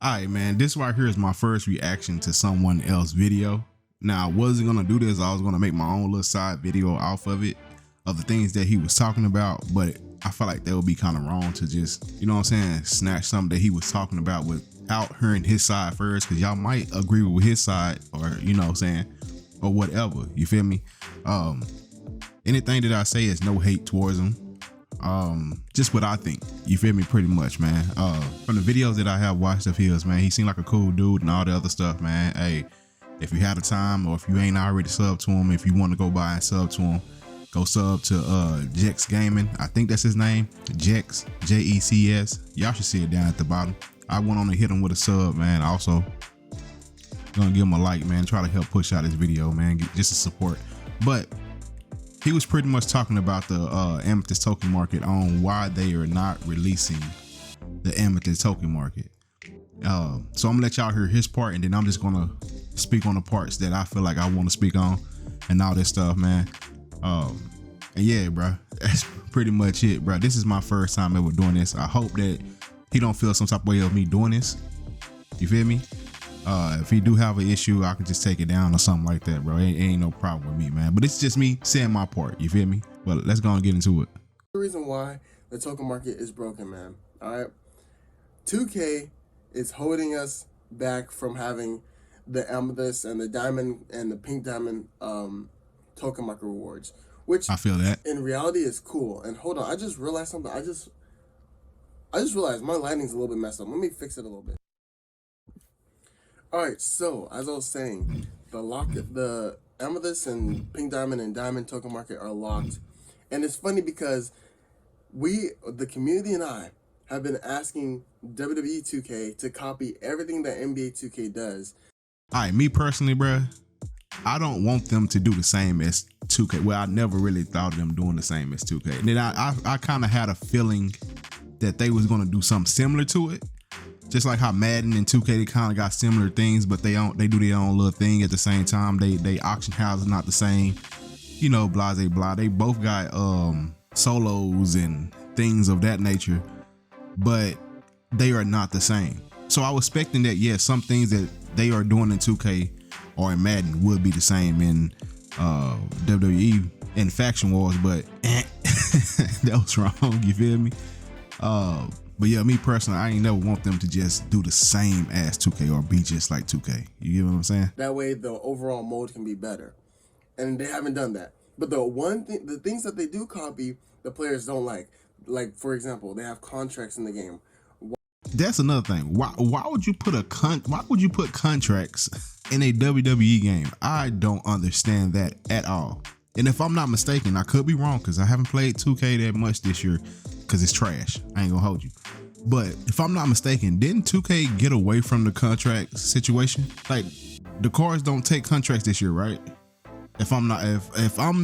All right, man, this right here is my first reaction to someone else's video. Now, I wasn't gonna do this. I was gonna make my own little side video off of it, of the things that he was talking about, but I felt like that would be kind of wrong to just, you know what I'm saying, snatch something that he was talking about without hearing his side first, because y'all might agree with his side, or you know what I'm saying, or whatever, you feel me? Anything that I say is no hate towards him. Just what I think, you feel me, pretty much, man. From the videos that I have watched of his, man, he seemed like a cool dude and all the other stuff, man. Hey, if you had the time, or if you ain't already subbed to him, if you want to go by and sub to him, go sub to Jex Gaming. I think that's his name, Jex, J-E-C-S. Y'all should see it down at the bottom. I went on and hit him with a sub, man. Also gonna give him a like, man, try to help push out his video, man, just to support. But he was pretty much talking about the Amethyst token market, on why they are not releasing the Amethyst token market. So I'm gonna let y'all hear his part, and then I'm just gonna speak on the parts that I feel like I want to speak on and all this stuff, man. And yeah, bro, that's pretty much it, bro. This is my first time ever doing this. I hope that he don't feel some type of way of me doing this. You feel me? If he do have an issue, I can just take it down or something like that, bro. It ain't no problem with me, man. But it's just me saying my part, you feel me? But let's go and get into it. The reason why the token market is broken, man. All right, 2K is holding us back from having the amethyst and the diamond and the pink diamond token market rewards, which I feel that in reality is cool. And hold on, I just realized something. I just realized my lighting's a little bit messed up. Let me fix it a little bit. All right, so as I was saying, the amethyst and pink diamond and diamond token market are locked, and it's funny because the community and I have been asking WWE 2K to copy everything that NBA 2K does. All right, me personally, bro, I don't want them to do the same as 2K. Well, I never really thought of them doing the same as 2K. And then I kind of had a feeling that they was gonna do something similar to it. Just like how Madden and 2K, they kind of got similar things, but they do their own little thing at the same time. They auction houses not the same, you know, blah, blah, blah. They both got solos and things of that nature, but they are not the same. So I was expecting that, yeah, some things that they are doing in 2K or in Madden would be the same in WWE and Faction Wars, but that was wrong, you feel me? But yeah, me personally, I ain't never want them to just do the same as 2K or be just like 2K. You get what I'm saying? That way the overall mode can be better. And they haven't done that. But the things that they do copy, the players don't like. Like, for example, they have contracts in the game. That's another thing. Why would you put contracts in a WWE game? I don't understand that at all. And if I'm not mistaken, I could be wrong because I haven't played 2K that much this year because it's trash. I ain't gonna hold you. But if I'm not mistaken, didn't 2K get away from the contract situation? Like, the cards don't take contracts this year, right? If I'm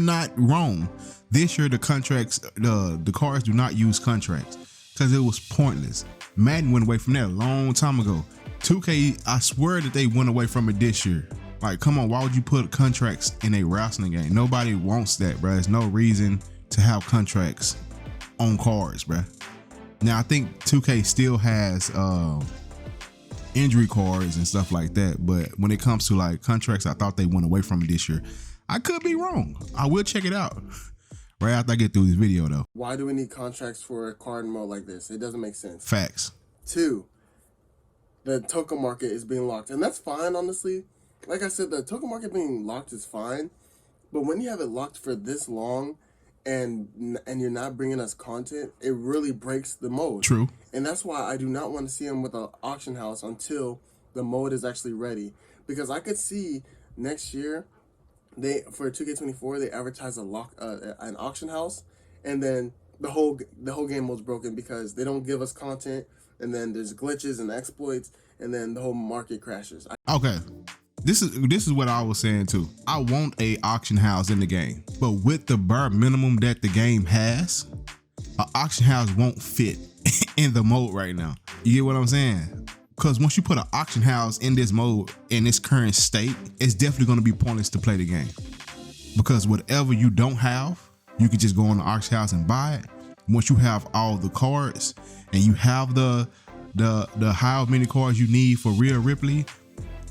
not wrong, this year the contracts, the cards do not use contracts because it was pointless. Madden went away from that a long time ago. 2K, I swear that they went away from it this year. Like, come on, why would you put contracts in a wrestling game? Nobody wants that, bro. There's no reason to have contracts on cards, bro. Now, I think 2K still has injury cards and stuff like that, but when it comes to like contracts, I thought they went away from it this year. I could be wrong. I will check it out right after I get through this video, though. Why do we need contracts for a card mode like this? It doesn't make sense. Facts. 2, the token market is being locked, and that's fine, honestly. Like I said, the token market being locked is fine, but when you have it locked for this long and you're not bringing us content, it really breaks the mode. True. And that's why I do not want to see them with an auction house until the mode is actually ready. Because I could see next year, for 2K24, they advertise an auction house, and then the whole game mode's broken because they don't give us content, and then there's glitches and exploits, and then the whole market crashes. Okay. This is what I was saying too. I want a auction house in the game, but with the bare minimum that the game has, an auction house won't fit in the mode right now. You get what I'm saying? Because once you put an auction house in this mode, in its current state, it's definitely going to be pointless to play the game. Because whatever you don't have, you can just go on the auction house and buy it. Once you have all the cards and you have the the how many cards you need for Rhea Ripley,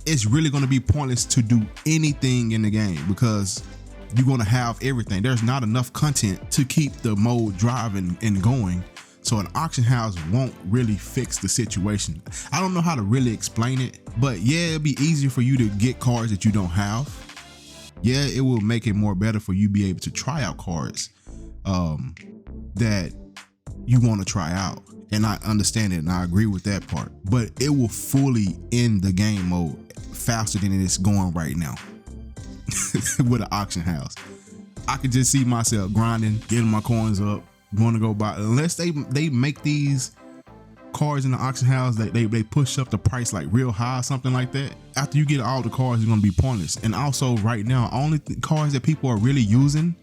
it's really going to be pointless to do anything in the game because you're going to have everything. There's not enough content to keep the mode driving and going. So an auction house won't really fix the situation. I don't know how to really explain it, but yeah, it'll be easier for you to get cards that you don't have. Yeah, it will make it more better for you to be able to try out cards that you want to try out. And I understand it and I agree with that part, but it will fully end the game mode faster than it's going right now with an auction house. I could just see myself grinding, getting my coins up, going to go buy, unless they make these cards in the auction house that they push up the price like real high or something like that. After you get all the cards, it's going to be pointless. And also right now, only cards that people are really using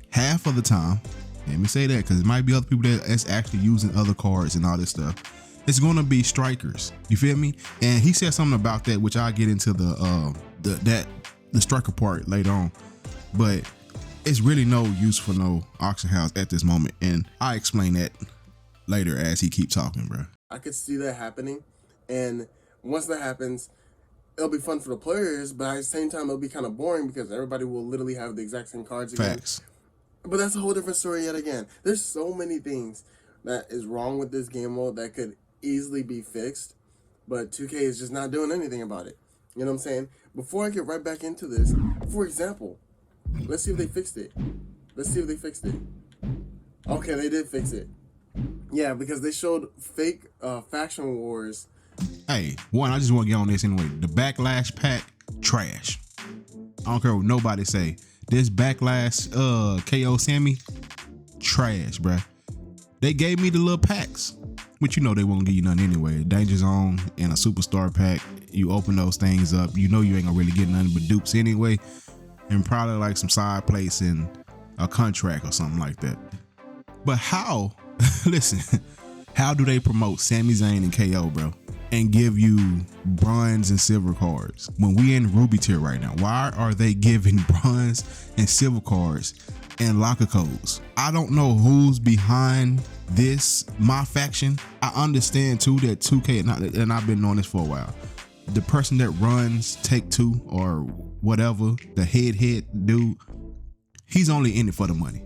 half of the time, let me say that because it might be other people that's actually using other cards and all this stuff, it's going to be strikers. You feel me? And he said something about that, which I'll get into the striker part later on, but it's really no use for no auction house at this moment. And I explain that later as he keeps talking, bro. I could see that happening, and once that happens, it'll be fun for the players, but at the same time, it'll be kind of boring because everybody will literally have the exact same cards again. Facts. But that's a whole different story yet again. There's so many things that is wrong with this game mode that could easily be fixed, but 2K is just not doing anything about it. You know what I'm saying? Before I get right back into this, for example, let's see if they fixed it. Okay, they did fix it. Yeah, because they showed fake faction wars. Hey, one, I just want to get on this anyway. The Backlash pack, trash. I don't care what nobody say. This Backlash KO Sammy, trash, bruh. They gave me the little packs, which you know they won't give you nothing anyway. Danger Zone and a Superstar pack. You open those things up, you know you ain't gonna really get nothing but dupes anyway. And probably like some side plates and a contract or something like that. But how, listen, how do they promote Sami Zayn and KO, bro, and give you bronze and silver cards when we in Ruby tier right now? Why are they giving bronze and silver cards and locker codes? I don't know who's behind this, my faction. I understand too that 2K, and I've been on this for a while, the person that runs Take-Two or whatever, the head dude, he's only in it for the money.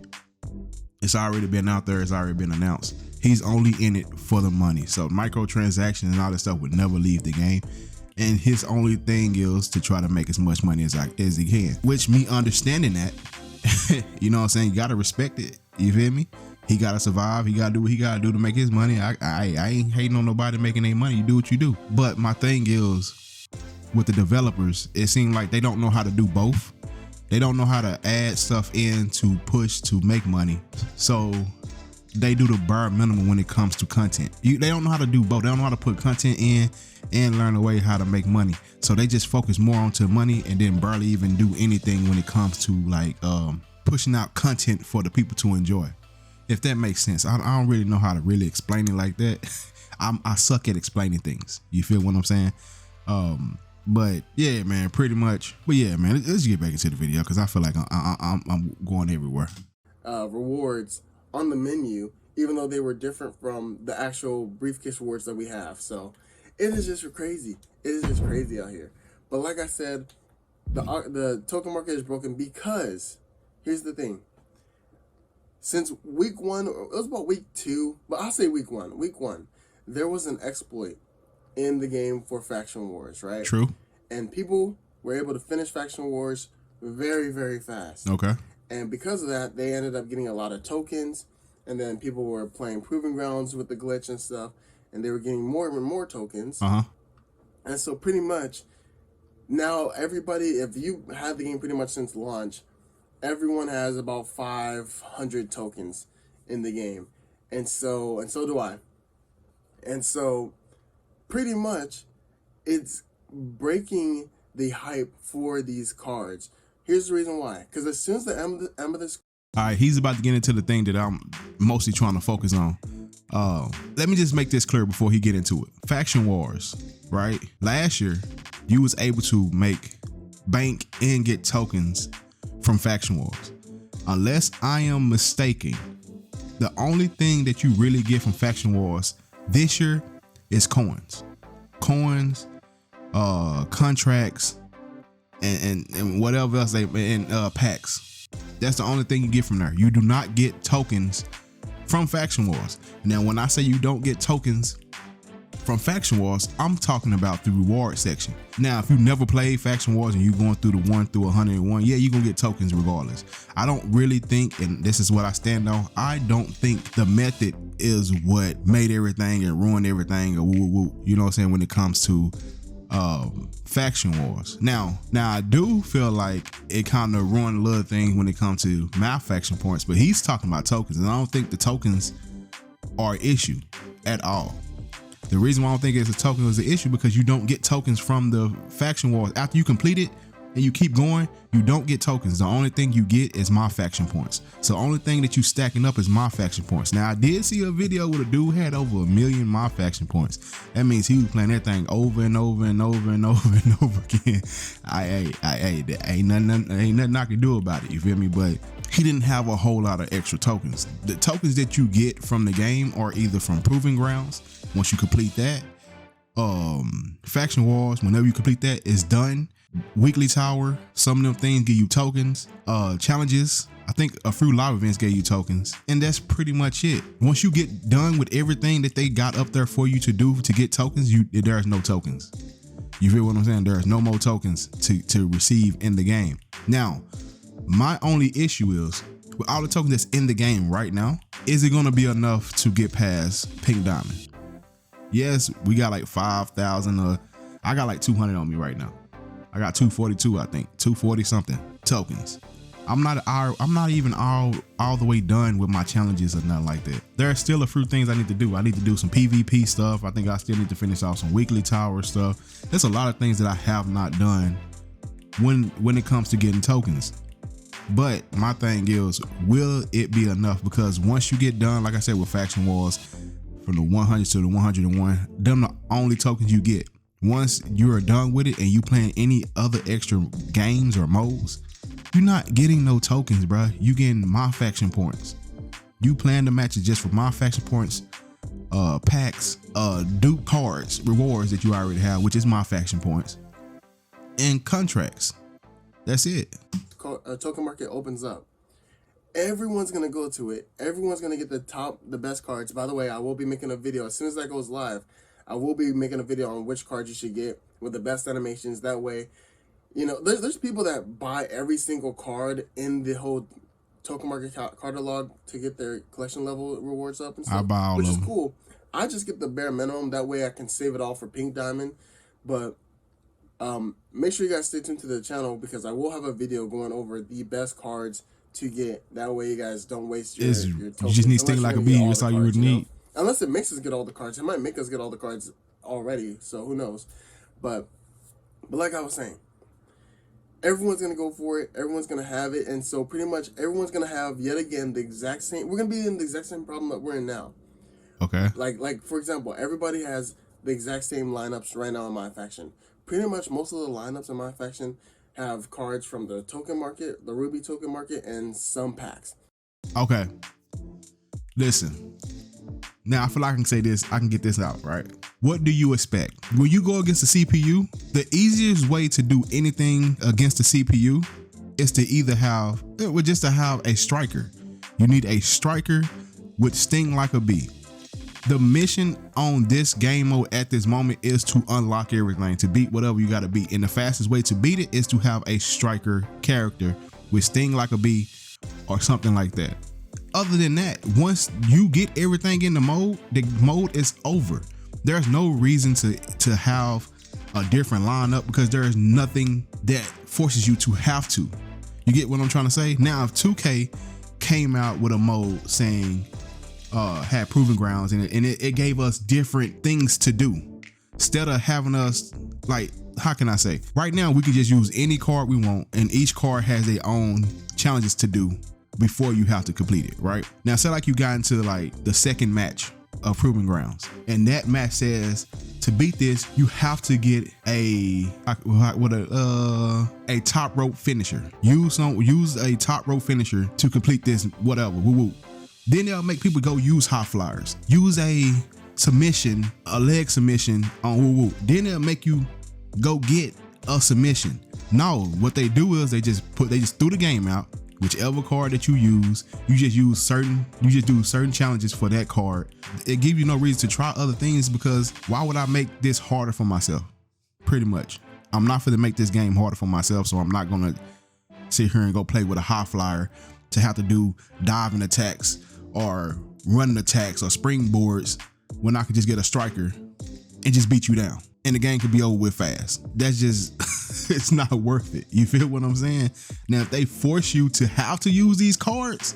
It's already been out there. It's already been announced. He's only in it for the money. So microtransactions and all that stuff would never leave the game. And his only thing is to try to make as much money as he can. Which, me understanding that, you know what I'm saying? You got to respect it. You feel me? He got to survive. He got to do what he got to do to make his money. I ain't hating on nobody making their money. You do what you do. But my thing is, with the developers, it seems like they don't know how to do both. They don't know how to add stuff in to push to make money. So they do the bare minimum when it comes to content. They don't know how to do both. They don't know how to put content in and learn a way how to make money. So they just focus more onto money and then barely even do anything when it comes to like pushing out content for the people to enjoy. If that makes sense. I don't really know how to really explain it like that. I suck at explaining things. You feel what I'm saying? But yeah, man, pretty much. But yeah, man, let's get back into the video because I feel like I'm going everywhere. Rewards on the menu, even though they were different from the actual briefcase rewards that we have. So it is just crazy. It is just crazy out here. But like I said, the token market is broken because here's the thing. Since week 1, it was about week 2, but I'll say week 1. Week 1, there was an exploit in the game for faction wars, right? True. And people were able to finish faction wars very, very fast. Okay. And because of that, they ended up getting a lot of tokens, and then people were playing Proving Grounds with the glitch and stuff, and they were getting more and more tokens. And so pretty much now everybody, if you had the game pretty much since launch, everyone has about 500 tokens in the game. And so do I. And so pretty much it's breaking the hype for these cards. Here's the reason why. Because as soon as the Amethyst... All right, he's about to get into the thing that I'm mostly trying to focus on. Let me just make this clear before he get into it. Faction wars, right? Last year, you was able to make bank and get tokens from faction wars. Unless I am mistaken, the only thing that you really get from faction wars this year is coins, contracts, and whatever else packs. That's the only thing you get from there. You do not get tokens from Faction Wars. Now, when I say you don't get tokens from Faction Wars, I'm talking about the reward section. Now, if you never played Faction Wars and you're going through the 1 through 101, yeah, you're gonna get tokens regardless. I don't really think, and this is what I stand on, I don't think the method is what made everything and ruined everything, or you know what I'm saying, when it comes to Faction Wars. Now I do feel like it kind of ruined a little things when it comes to my faction points, but he's talking about tokens, and I don't think the tokens are an issue at all. The reason why I don't think it's a token is an issue because you don't get tokens from the Faction Wars. After you complete it and you keep going, you don't get tokens. The only thing you get is my faction points. So the only thing that you stacking up is my faction points. Now, I did see a video where a dude had over 1 million my faction points. That means he was playing that thing over and over and over and over and over again. Ain't nothing I can do about it, you feel me? But he didn't have a whole lot of extra tokens. The tokens that you get from the game are either from Proving Grounds. Once you complete that, Faction Wars, whenever you complete that, it's done. Weekly Tower, some of them things give you tokens. Challenges, I think a few live events gave you tokens, and that's pretty much it. Once you get done with everything that they got up there for you to do to get tokens, there's no tokens. You feel what I'm saying? There's no more tokens to receive in the game. Now, my only issue is, with all the tokens that's in the game right now, is it gonna be enough to get past Pink Diamond? Yes, we got like 5,000. I got like 200 on me right now. I got 242, I think, 240 something tokens. I'm not even all the way done with my challenges or nothing like that. There are still a few things I need to do. I need to do some PvP stuff. I think I still need to finish off some weekly tower stuff. There's a lot of things that I have not done when it comes to getting tokens. But my thing is, will it be enough? Because once you get done, like I said, with Faction Wars, from the 100 to the 101, them the only tokens you get. Once you're done with it and you playing any other extra games or modes, you're not getting no tokens, bruh. You getting my faction points. You playing the matches just for my faction points, packs, dupe cards, rewards that you already have, which is my faction points, and contracts. That's it. Token market opens up. Everyone's gonna go to it. Everyone's gonna get the best cards. By the way, I will be making a video as soon as that goes live. I will be making a video on which cards you should get with the best animations. That way, you know, there's people that buy every single card in the whole token market catalog to get their collection level rewards up and stuff. I buy all which of is them. cool. I just get the bare minimum. That way I can save it all for Pink Diamond. But make sure you guys stay tuned to the channel because I will have a video going over the best cards to get. That way you guys don't waste your tokens. You just need Sting Like a Bee. That's all you would need. Unless it makes us get all the cards. It might make us get all the cards already, so who knows. But like I was saying, everyone's going to go for it. Everyone's going to have it. And so pretty much everyone's going to have, yet again, the exact same. We're going to be in the exact same problem that we're in now. Okay. Like for example, everybody has the exact same lineups right now in my faction. Pretty much most of the lineups in my faction have cards from the token market, the Ruby token market, and some packs. Okay. Listen. Now, I feel like I can say this. I can get this out, right? What do you expect? When you go against the CPU, the easiest way to do anything against the CPU is to either have a striker. You need a striker with Sting Like a Bee. The mission on this game mode at this moment is to unlock everything, to beat whatever you got to beat. And the fastest way to beat it is to have a striker character with Sting Like a Bee or something like that. Other than that, once you get everything in the mode is over. There's no reason to have a different lineup because there is nothing that forces you to have to. You get what I'm trying to say? Now, if 2K came out with a mode saying had Proving Grounds in it, and it gave us different things to do instead of having us, like, how can I say? Right now, we can just use any card we want, and each card has their own challenges to do before you have to complete it, right? Now, say like you got into like the second match of Proving Grounds, and that match says to beat this, you have to get a top rope finisher. Use a top rope finisher to complete this, whatever. Then they'll make people go use high flyers. Use a submission, a leg submission on woo woo. Then they'll make you go get a submission. No, what they do is they just threw the game out. Whichever card that you use, you just do certain challenges for that card. It gives you no reason to try other things, because why would I make this harder for myself? Pretty much. I'm not gonna make this game harder for myself, so I'm not gonna sit here and go play with a high flyer to have to do diving attacks or running attacks or springboards when I could just get a striker and just beat you down. And the game could be over with fast. That's just, it's not worth it. You feel what I'm saying? Now, if they force you to have to use these cards,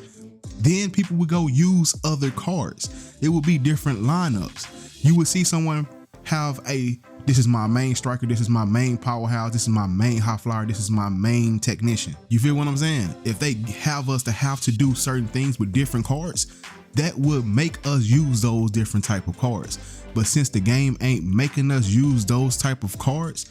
then people would go use other cards. It would be different lineups. You would see someone have this is my main striker, this is my main powerhouse, this is my main high flyer, this is my main technician. You feel what I'm saying? If they have us to have to do certain things with different cards, that would make us use those different type of cards. But since the game ain't making us use those type of cards,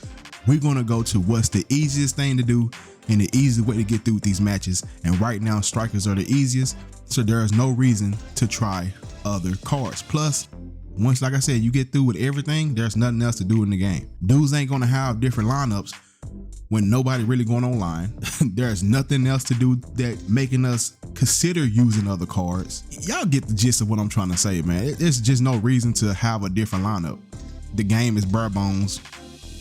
we're gonna go to what's the easiest thing to do and the easiest way to get through these matches. And right now, strikers are the easiest, so there is no reason to try other cards. Plus, once, like I said, you get through with everything, there's nothing else to do in the game. Dudes ain't gonna have different lineups when nobody really going online. There's nothing else to do that making us consider using other cards. Y'all get the gist of what I'm trying to say, man. There's just no reason to have a different lineup. The game is bare bones.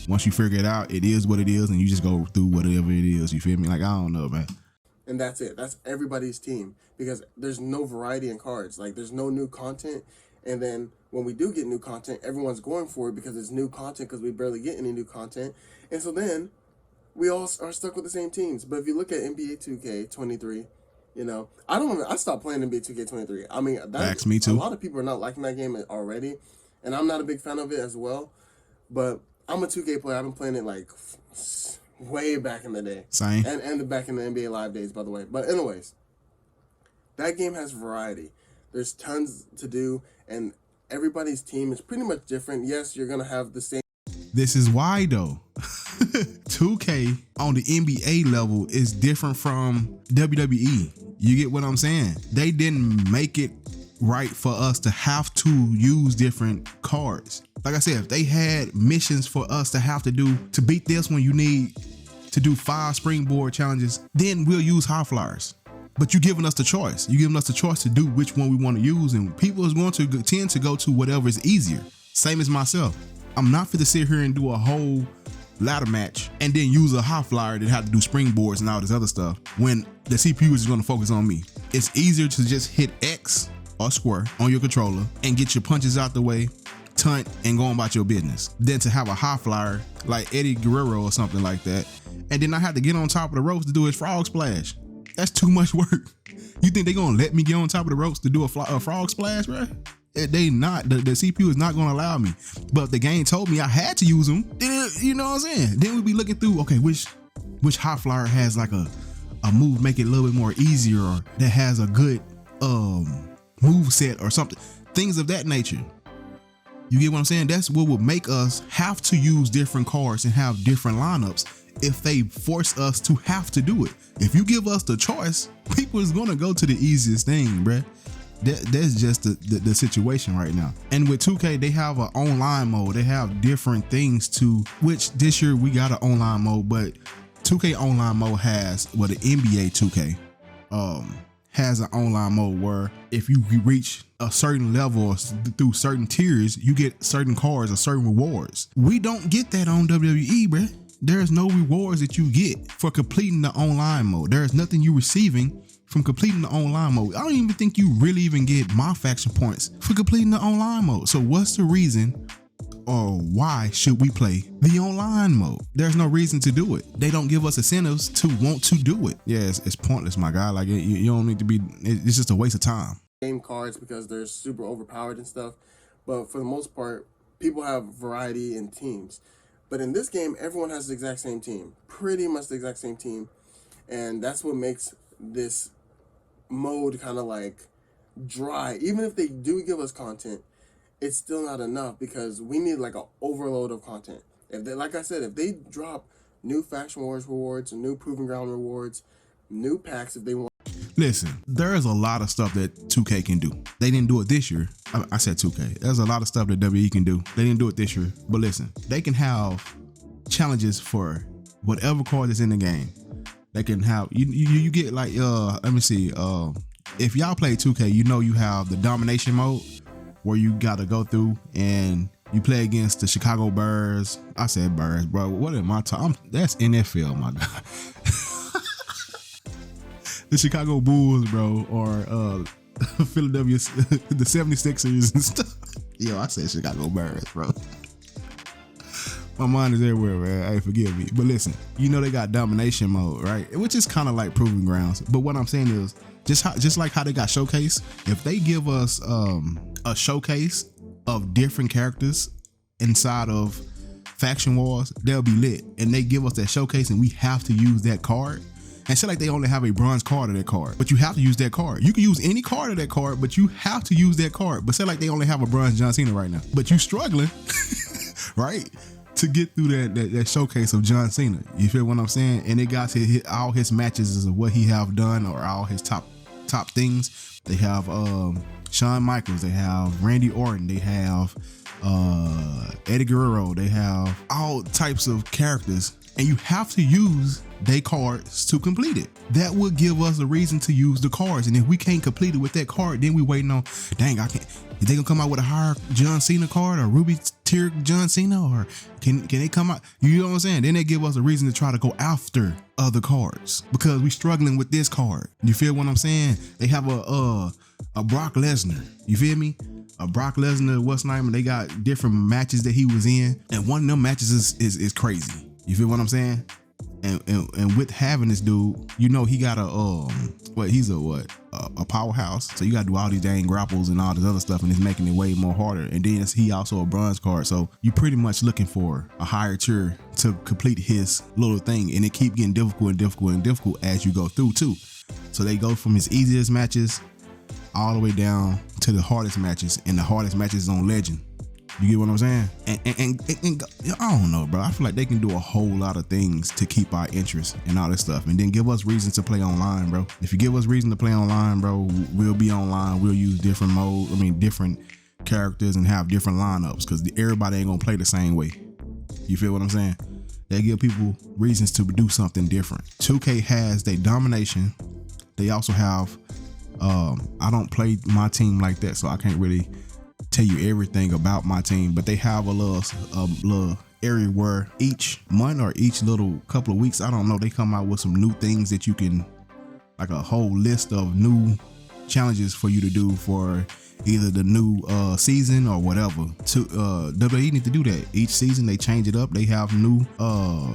Once you figure it out, it is what it is, and you just go through whatever it is. You feel me? Like, I don't know, man. And that's it. That's everybody's team, because there's no variety in cards. Like, there's no new content. And then when we do get new content, everyone's going for it because it's new content, because we barely get any new content. And so then we all are stuck with the same teams. But if you look at NBA 2K23, you know, I stopped playing NBA 2K23. I mean, That's me too. A lot of people are not liking that game already, and I'm not a big fan of it as well. But I'm a 2K player. I've been playing it like way back in the day. Same. And back in the NBA Live days, by the way. But anyways, that game has variety. There's tons to do, and everybody's team is pretty much different. Yes, you're going to have the same. This is why, though. 2K on the NBA level is different from WWE. You get what I'm saying? They didn't make it right for us to have to use different cards. Like I said, if they had missions for us to have to do to beat this one, you need to do 5 springboard challenges, then we'll use high flyers. But you're giving us the choice. You're giving us the choice to do which one we want to use, and people is going to tend to go to whatever is easier. Same as myself. I'm not fit to sit here and do a whole ladder match and then use a high flyer that have to do springboards and all this other stuff when the CPU is going to focus on me. It's easier to just hit X or square on your controller and get your punches out the way, tunt, and go about your business, than to have a high flyer like Eddie Guerrero or something like that, and then I have to get on top of the ropes to do his frog splash. That's too much work. You think they're gonna let me get on top of the ropes to do a frog splash, bro? They not. The CPU is not gonna allow me. But the game told me I had to use them. You know what I'm saying? Then we'd be looking through, okay, which high flyer has like a move make it a little bit more easier, or that has a good move set or something, things of that nature. You get what I'm saying? That's what would make us have to use different cards and have different lineups if they force us to have to do it. If you give us the choice, people is gonna go to the easiest thing, bruh. That's just the situation right now. And with 2K, they have an online mode. They have different things to, which this year we got an online mode, but 2K online mode has, well, the NBA 2K has an online mode where if you reach a certain level or through certain tiers, you get certain cards or certain rewards. We don't get that on WWE, bruh. There's no rewards that you get for completing the online mode. There's nothing you receiving from completing the online mode. I don't even think you really even get myfaction points for completing the online mode. So what's the reason, or why should we play the online mode? There's no reason to do it. They don't give us incentives to want to do it. Yeah, it's pointless, my guy. Like, you don't need to be, it's just a waste of time. Game cards because they're super overpowered and stuff. But for the most part, people have variety in teams. But in this game, everyone has the exact same team. Pretty much the exact same team. And that's what makes this mode kind of like dry. Even if they do give us content, it's still not enough because we need like an overload of content. If they, like I said, if they drop new Faction Wars rewards, new Proving Ground rewards, new packs if they want. Listen, there is a lot of stuff that 2K can do. They didn't do it this year. I said 2K. There's a lot of stuff that WWE can do. They didn't do it this year. But listen, they can have challenges for whatever card is in the game. They can have you get like let me see. If y'all play 2K, you know you have the domination mode where you gotta go through and you play against the Chicago Bears. I said Bears, bro. What am I talking? That's NFL, my God. The Chicago Bulls, bro, or Philadelphia, the 76ers and stuff. Yo, I said Chicago Bears, bro. My mind is everywhere, man. Hey, forgive me. But listen, you know they got domination mode, right? Which is kind of like proving grounds. But what I'm saying is, just like how they got showcase, if they give us a showcase of different characters inside of Faction Wars, they'll be lit. And they give us that showcase and we have to use that card. And say like they only have a bronze card of that card, but you have to use that card. You can use any card of that card, but you have to use that card. But say like they only have a bronze John Cena right now, but you struggling, right, to get through that showcase of John Cena. You feel what I'm saying? And it got to hit all his matches of what he have done or all his top things. They have Shawn Michaels, they have Randy Orton, they have Eddie Guerrero, they have all types of characters, and you have to use they cards to complete it. That would give us a reason to use the cards. And if we can't complete it with that card, then we waiting on, dang, I can't. If they gonna come out with a higher John Cena card or Ruby tier John Cena, or can they come out? You know what I'm saying? Then they give us a reason to try to go after other cards because we struggling with this card. You feel what I'm saying? They have a Brock Lesnar. You feel me? A Brock Lesnar, what's name? And they got different matches that he was in, and one of them matches is crazy. You feel what I'm saying? And with having this dude, you know he got he's a powerhouse. So you gotta do all these dang grapples and all this other stuff, and it's making it way more harder. And then he also a bronze card, so you pretty much looking for a higher tier to complete his little thing, and it keep getting difficult and difficult and difficult as you go through too. So they go from his easiest matches all the way down to the hardest matches, and the hardest matches is on Legend. You get what I'm saying? And I don't know, bro. I feel like they can do a whole lot of things to keep our interest and all this stuff, and then give us reasons to play online, bro. If you give us reason to play online, bro, we'll be online. We'll use different different characters and have different lineups because everybody ain't gonna play the same way. You feel what I'm saying? They give people reasons to do something different. 2K has their domination. They also have, I don't play my team like that, so I can't really tell you everything about my team, but they have a little area where each month or each little couple of weeks, I don't know, they come out with some new things that you can, like a whole list of new challenges for you to do for either the new season or whatever. WWE need to do that. Each season they change it up. They have new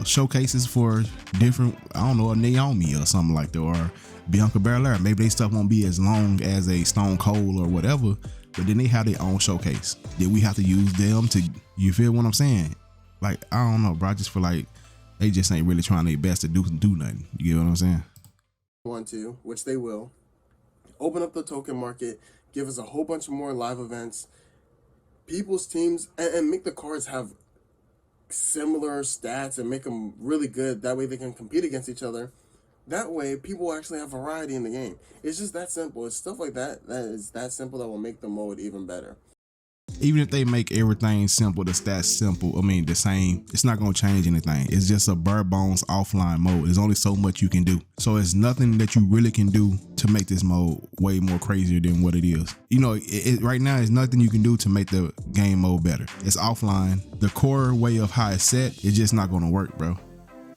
showcases for different, I don't know, a Naomi or something like that, or Bianca Belair. Maybe they stuff won't be as long as a Stone Cold or whatever, but then they have their own showcase. Then we have to use them to, you feel what I'm saying? Like, I don't know, bro. I just feel like they just ain't really trying their best to do nothing. You get what I'm saying? Want to, which they will, open up the token market, give us a whole bunch more live events, people's teams, and make the cards have similar stats and make them really good. That way they can compete against each other. That way people actually have variety in the game. It's just that simple. It's stuff like that that is that simple that will make the mode even better. Even if they make everything simple, the stats simple, the same, it's not going to change anything. It's just a bare bones offline mode. There's only so much you can do. So it's nothing that you really can do to make this mode way more crazier than what it is. You know, right now, there's nothing you can do to make the game mode better. It's offline. The core way of how it's set is just not going to work, bro.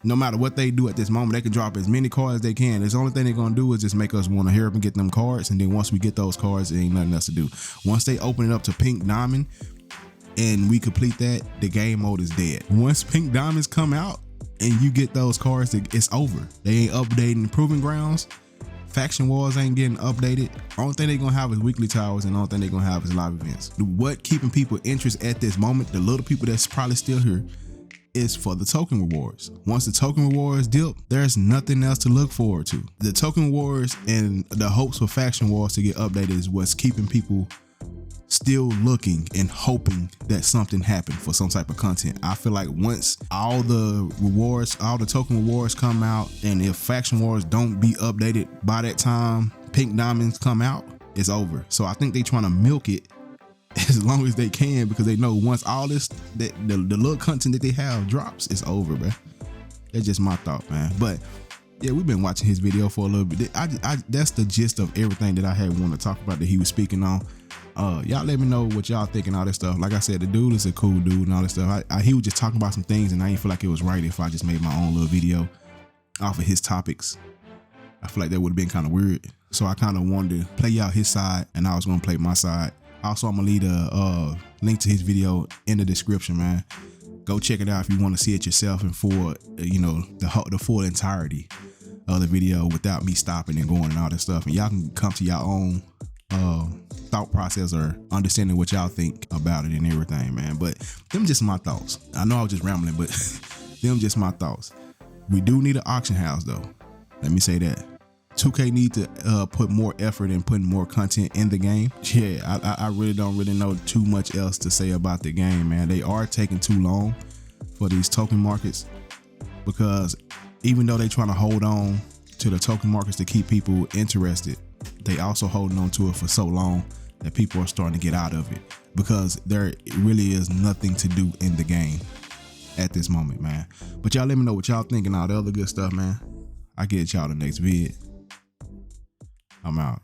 No matter what they do at this moment, they can drop as many cards as they can. The only thing they're going to do is just make us want to hurry up and get them cards. And then once we get those cards, there ain't nothing else to do. Once they open it up to Pink Diamond and we complete that, the game mode is dead. Once Pink Diamonds come out and you get those cards, it's over. They ain't updating Proving Grounds. Faction Wars ain't getting updated. Only thing they're going to have is weekly towers, and the only thing they're going to have is live events. What keeping people interest at this moment, the little people that's probably still here, is for the token rewards. Once the token rewards dip, there's nothing else to look forward to. The token rewards and the hopes for Faction Wars to get updated is what's keeping people still looking and hoping that something happened for some type of content. I feel like once all the rewards, all the token rewards come out, and if faction wars don't be updated by that time pink diamonds come out, it's over. So I think they trying to milk it as long as they can, because they know once all this, the little content that they have drops, it's over, man. That's just my thought, man. But yeah, we've been watching his video for a little bit. That's the gist of everything that I had wanted to talk about that he was speaking on. Y'all let me know what y'all think and all that stuff. Like I said, the dude is a cool dude and all that stuff. He was just talking about some things, and I didn't feel like it was right if I just made my own little video off of his topics. I feel like that would have been kind of weird. So I kind of wanted to play out his side, and I was going to play my side. Also, I'm going to leave a link to his video in the description, man. Go check it out if you want to see it yourself and for, you know, the full entirety of the video without me stopping and going and all that stuff. And y'all can come to your own thought process or understanding what y'all think about it and everything, man. But them just my thoughts. I know I was just rambling, but them just my thoughts. We do need an auction house, though. Let me say that. 2K need to put more effort in putting more content in the game. Yeah, I really don't know too much else to say about the game, man. They are taking too long for these token markets, because even though they trying to hold on to the token markets to keep people interested, they also holding on to it for so long that people are starting to get out of it, because there really is nothing to do in the game at this moment, man. But y'all let me know what y'all think and all the other good stuff, man. I get y'all the next vid. I'm out.